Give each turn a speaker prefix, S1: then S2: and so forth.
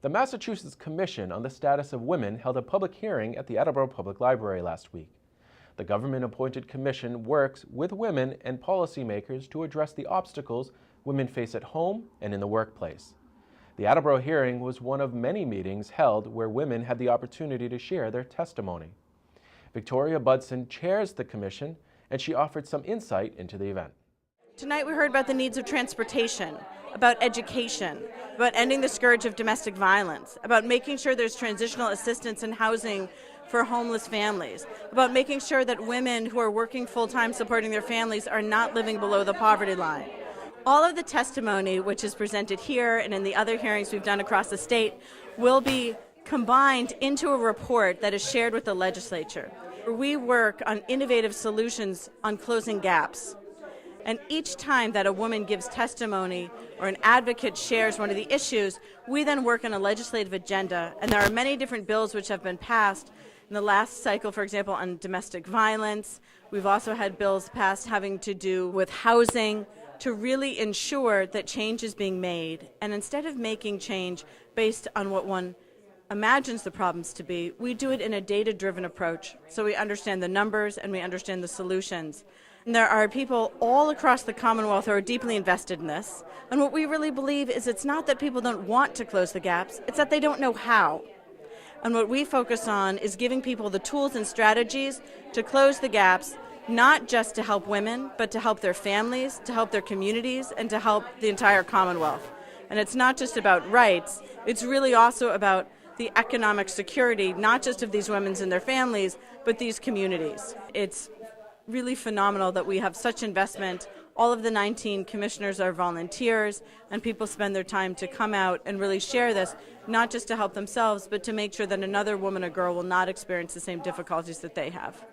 S1: The Massachusetts Commission on the Status of Women held a public hearing at the Attleboro Public Library last week. The government-appointed commission works with women and policymakers to address the obstacles women face at home and in the workplace. The Attleboro hearing was one of many meetings held where women had the opportunity to share their testimony. Victoria Budson chairs the commission, and she offered some insight into the event.
S2: Tonight we heard about the needs of transportation, about education, about ending the scourge of domestic violence, about making sure there's transitional assistance and housing for homeless families, about making sure that women who are working full-time supporting their families are not living below the poverty line. All of the testimony which is presented here and in the other hearings we've done across the state will be combined into a report that is shared with the legislature. We work on innovative solutions on closing gaps. And each time that a woman gives testimony or an advocate shares one of the issues, we then work on a legislative agenda. And there are many different bills which have been passed in the last cycle, for example, on domestic violence. We've also had bills passed having to do with housing to really ensure that change is being made. And instead of making change based on what one imagines the problems to be, we do it in a data-driven approach. So we understand the numbers and we understand the solutions. And there are people all across the Commonwealth who are deeply invested in this. And what we really believe is it's not that people don't want to close the gaps, it's that they don't know how. And what we focus on is giving people the tools and strategies to close the gaps, not just to help women, but to help their families, to help their communities, and to help the entire Commonwealth. And it's not just about rights, it's really also about the economic security, not just of these women and their families, but these communities. It's really phenomenal that we have such investment. All of the 19 commissioners are volunteers, and people spend their time to come out and really share this, not just to help themselves, but to make sure that another woman or girl will not experience the same difficulties that they have.